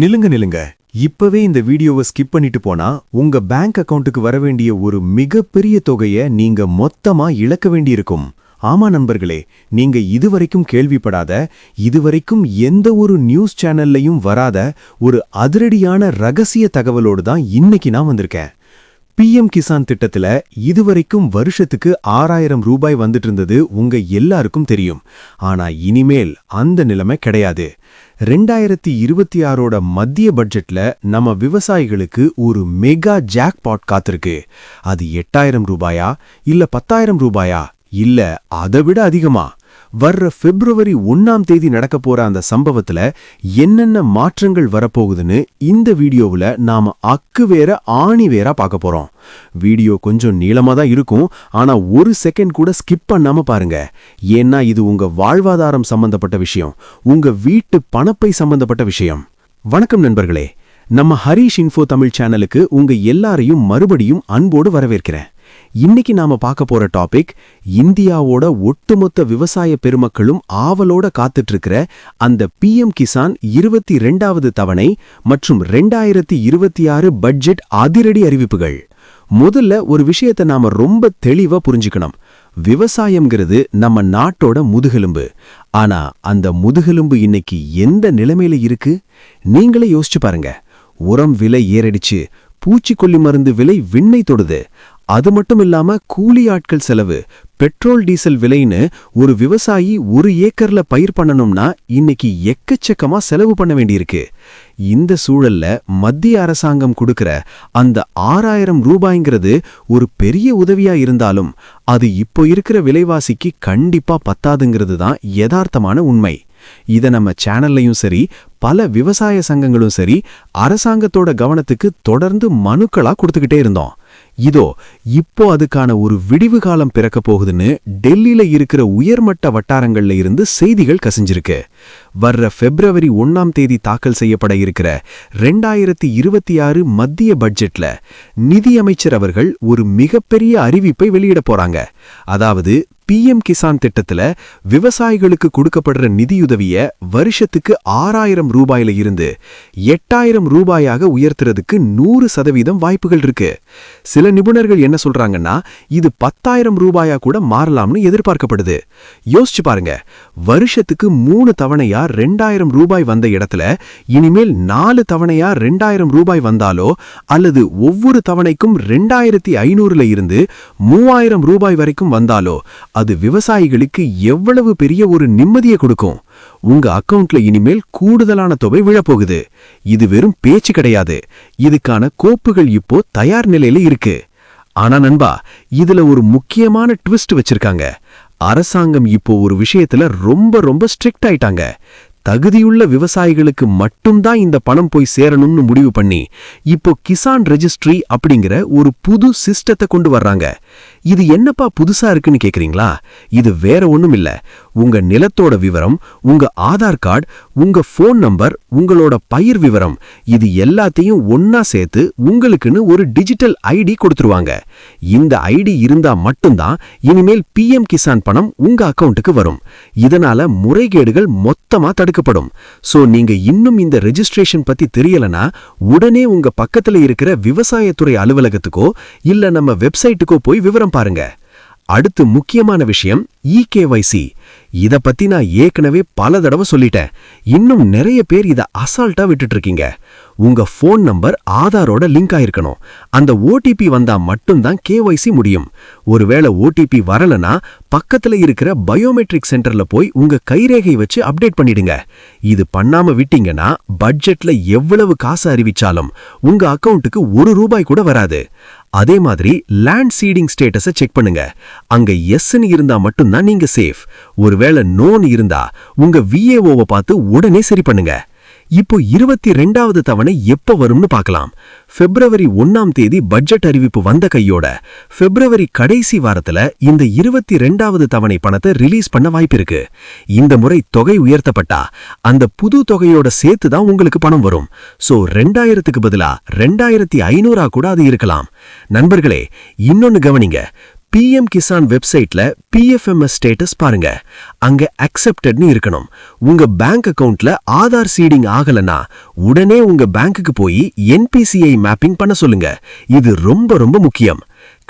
நில்லுங்க. இப்பவே இந்த வீடியோவை ஸ்கிப் பண்ணிட்டு போனா உங்க பேங்க் அக்கவுண்ட்டுக்கு வர வேண்டிய ஒரு மிகப்பெரிய தொகையை நீங்க மொத்தமா இழக்க வேண்டியிருக்கும். ஆமா நண்பர்களே, நீங்க இதுவரைக்கும் கேள்விப்படாத, இதுவரைக்கும் எந்த ஒரு நியூஸ் சேனல்லையும் வராத ஒரு அதிரடியான ரகசிய தகவலோடு தான் இன்னைக்கு நான் வந்திருக்கேன். PM கிசான் திட்டத்துல இதுவரைக்கும் வருஷத்துக்கு 6000 ரூபாய் வந்துட்டு இருந்தது உங்க எல்லாருக்கும் தெரியும். ஆனா இனிமேல் அந்த நிலைமை கிடையாது. 2026ஓட மத்திய பட்ஜெட்ல நம்ம விவசாயிகளுக்கு ஒரு மெகா ஜாக்பாட் காத்திருக்கு. அது 8000 ரூபாயா இல்ல 10000 ரூபாயா இல்ல அதை விட அதிகமா? வர்ற பிப்ரவரி 1ஆம் தேதி நடக்க போற அந்த சம்பவத்துல என்னென்ன மாற்றங்கள் வரப்போகுதுன்னு இந்த வீடியோவுல நாம அக்கு வேற ஆணி வேற பார்க்க போறோம். வீடியோ கொஞ்சம் நீளமா தான் இருக்கும், ஆனா ஒரு செகண்ட் கூட ஸ்கிப் பண்ணாம பாருங்க. ஏன்னா இது உங்க வாழ்வாதாரம் சம்பந்தப்பட்ட விஷயம், உங்க வீட்டு பணப்பை சம்பந்தப்பட்ட விஷயம். வணக்கம் நண்பர்களே, நம்ம ஹரிஷ் இன்ஃபோ தமிழ் சேனலுக்கு உங்க எல்லாரையும் மறுபடியும் அன்போடு வரவேற்கிறேன். இன்னைக்கு நாம பார்க்க போற டாபிக், இந்தியாவோட ஒட்டுமொத்த விவசாய பெருமக்களும் ஆவலோட காத்துட்டு இருக்கிற அந்த PM கிசான் 22வது தவணை மற்றும் 2026 பட்ஜெட் அதிரடி அறிவிப்புகள். முதல்ல ஒரு விஷயத்தை நாம ரொம்ப தெளிவா புரிஞ்சுக்கணும். விவசாயம்ங்கிறது நம்ம நாட்டோட முதுகெலும்பு. ஆனா அந்த முதுகெலும்பு இன்னைக்கு எந்த நிலைமையில இருக்கு? நீங்களே யோசிச்சு பாருங்க. உரம் விலை ஏறடிச்சு, பூச்சிக்கொல்லி மருந்து விலை விண்ணை தொடுது. அது மட்டும் இல்லாம கூலி ஆட்கள் செலவு, பெட்ரோல் டீசல் விலைன்னு ஒரு விவசாயி ஒரு ஏக்கர்ல பயிர் பண்ணணும்னா இன்னைக்கு எக்கச்சக்கமா செலவு பண்ண வேண்டியிருக்கு. இந்த சூழல்ல மத்திய அரசாங்கம் கொடுக்கிற அந்த 6000 ரூபாய்ங்கிறது ஒரு பெரிய உதவியா இருந்தாலும் அது இப்போ இருக்கிற விலைவாசிக்கு கண்டிப்பா பத்தாதுங்கிறது தான் யதார்த்தமான உண்மை. இத நம்ம சேனல்லையும் சரி, பல விவசாய சங்கங்களும் சரி, அரசாங்கத்தோட கவனத்துக்கு தொடர்ந்து மனுக்களா கொடுத்துக்கிட்டே இருந்தோம். இதோ இப்போ அதுக்கான ஒரு விடிவு காலம் பிறக்க போகுதுன்னு டெல்லியில இருக்கிற உயர்மட்ட வட்டாரங்கள்ல இருந்து செய்திகள் கசிஞ்சிருக்கு. வர்ற பிப்ரவரி 1ஆம் தேதி தாக்கல் செய்யப்பட இருக்கிற 2026 மத்திய பட்ஜெட்ல நிதியமைச்சர் அவர்கள் ஒரு மிகப்பெரிய அறிவிப்பை வெளியிட போறாங்க. அதாவது PM கிசான் திட்டத்துல விவசாயிகளுக்கு கொடுக்கப்படுற நிதியுதவிய வருஷத்துக்கு 6000 ரூபாயில இருந்து 8000 ரூபாயாக உயர்த்துறதுக்கு 100% வாய்ப்புகள் இருக்கு. சில நிபுணர்கள் என்ன சொல்றாங்கன்னா, இது 10000 ரூபாயா கூட மாறலாம்னு எதிர்பார்க்கப்படுது. யோசிச்சு பாருங்க, வருஷத்துக்கு 3 தவணையா 2000 ரூபாய் வந்த இடத்துல இனிமேல் 4 தவணையா 2000 ரூபாய் வந்தாலோ அல்லது ஒவ்வொரு தவணைக்கும் 2500ல இருந்து 3000 ரூபாய் வரைக்கும் வந்தாலோ அது விவசாயிகளுக்கு எவ்வளவு பெரிய ஒரு நிம்மதியை கொடுக்கும். உங்க அக்கவுண்ட்ல இனிமேல் கூடுதலான தொகை விழப்போகுது. இது வெறும் பேச்சு கிடையாது, இதுக்கான கோப்புகள் இப்போ தயார் நிலையில இருக்கு. ஆனா நண்பா, இதுல ஒரு முக்கியமான ட்விஸ்ட் வச்சிருக்காங்க. அரசாங்கம் இப்போ ஒரு விஷயத்துல ரொம்ப ஸ்ட்ரிக்ட் ஆயிட்டாங்க. தகுதியுள்ள விவசாயிகளுக்கு மட்டும்தான் இந்த பணம் போய் சேரணும்னு முடிவு பண்ணி இப்போ கிசான் ரெஜிஸ்ட்ரி அப்படிங்கிற ஒரு புது சிஸ்டத்தை கொண்டு வர்றாங்க. இது என்னப்பா புதுசா இருக்குன்னு கேக்குறீங்களா? இது வேற ஒண்ணும் இல்ல. உங்க நிலத்தோட விவரம், உங்க ஆதார் கார்டு, உங்க போன் நம்பர், உங்களோட பயிர் விவரம், இது எல்லாத்தையும் ஒன்னா சேர்த்து உங்களுக்குன்னு ஒரு டிஜிட்டல் ஐடி கொடுத்துருவாங்க. இந்த ஐடி இருந்தா மட்டும்தான் இனிமேல் PM கிசான் பணம் உங்க அக்கவுண்ட்டுக்கு வரும். இதனால முறைகேடுகள் மொத்தமா தடுக்கப்படும். சோ நீங்க இன்னும் இந்த ரெஜிஸ்ட்ரேஷன் பத்தி தெரியலனா உடனே உங்க பக்கத்துல இருக்கிற விவசாயத்துறை அலுவலகத்துக்கோ இல்ல நம்ம வெப்சைட்டுக்கோ போய் விவரம் பாருங்க. அடுத்து முக்கியமான விஷயம் EKYC. இத பத்தி நான் ஏற்கனவே பல தடவை சொல்லிட்டேன். இன்னும் நிறைய பேர் இத அசால்ட்டா விட்டுட்டு இருக்கீங்க. உங்க போன் நம்பர் ஆதாரோட லிங்க் ஆயிருக்கணும். அந்த OTP வந்தா மட்டும்தான் KYC முடியும். ஒருவேளை OTP வரலனா பக்கத்துல இருக்கிற பயோமெட்ரிக் சென்டர்ல போய் உங்க கைரேகை வச்சு அப்டேட் பண்ணிடுங்க. இது பண்ணாம விட்டீங்கன்னா பட்ஜெட்ல எவ்வளவு காசு அறிவிச்சாலும் உங்க அக்கவுண்ட்டுக்கு 1 ரூபாய் கூட வராது. அதே மாதிரி லேண்ட் சீடிங் ஸ்டேட்டஸை செக் பண்ணுங்க. அங்க எஸ்ன்னு இருந்தா மட்டும்தான் நீங்க சேஃப். ஒருவேளை நோன் இருந்தா உங்க VAOவை பார்த்து உடனே சரி பண்ணுங்க. இப்போ 22வது தவணை எப்ப வரும்னு பார்க்கலாம். பிப்ரவரி 1ஆம் தேதி பட்ஜெட் அறிவிப்பு வந்த கையோட பிப்ரவரி கடைசி வாரத்துல இந்த 22வது தவணை பணத்தை ரிலீஸ் பண்ண வாய்ப்பிருக்கு. இந்த முறை தொகை உயர்த்தப்பட்டா அந்த புது தொகையோட சேர்த்து தான் உங்களுக்கு பணம் வரும். சோ 2000க்கு பதிலா 2500 கூட அது இருக்கலாம். நண்பர்களே, இன்னொன்னு கவனிங்க. பிஎம் கிசான் வெப்சைட்ல பிஎஃப்எம்எஸ் ஸ்டேட்டஸ் பாருங்க. அங்க அக்செப்டட்னு இருக்கணும். உங்க பேங்க் அக்கவுண்ட்ல ஆதார் சீடிங் ஆகலனா உடனே உங்க பேங்க்குக்கு போய் என்பிசிஐ மேப்பிங் பண்ண சொல்லுங்க. இது ரொம்ப ரொம்ப முக்கியம்.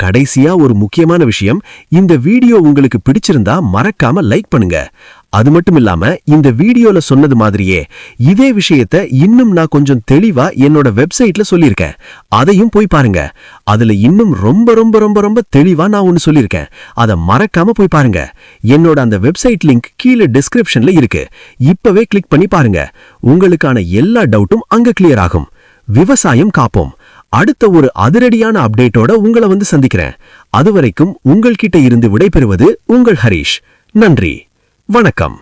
கடைசியா ஒரு முக்கியமான விஷயம், இந்த வீடியோ உங்களுக்கு பிடிச்சிருந்தா மறக்காம லைக் பண்ணுங்க. அது மட்டும் இல்லாம இந்த வீடியோல சொன்னது மாதிரியே இதே விஷயத்தை இன்னும் நான் கொஞ்சம் தெளிவா என்னோட வெப்சைட்ல சொல்லியிருக்கேன். அதையும் போய் பாருங்க. அதுல இன்னும் ரொம்ப ரொம்ப ரொம்ப ரொம்ப தெளிவா நான் ஒன்னு சொல்லியிருக்கேன். அதை மறக்காம போய் பாருங்க. என்னோட அந்த வெப்சைட் லிங்க் கீழே டிஸ்கிரிப்ஷன்ல இருக்கு. இப்பவே கிளிக் பண்ணி பாருங்க. உங்களுக்கான எல்லா டவுட்டும் அங்க கிளியர் ஆகும். விவசாயம் காப்போம். அடுத்த ஒரு அதிரடியான அப்டேட்டோட உங்களை வந்து சந்திக்கிறேன். அதுவரைக்கும் உங்கள்கிட்ட இருந்து விடைபெறுவது உங்கள் ஹரிஷ். நன்றி, வணக்கம்.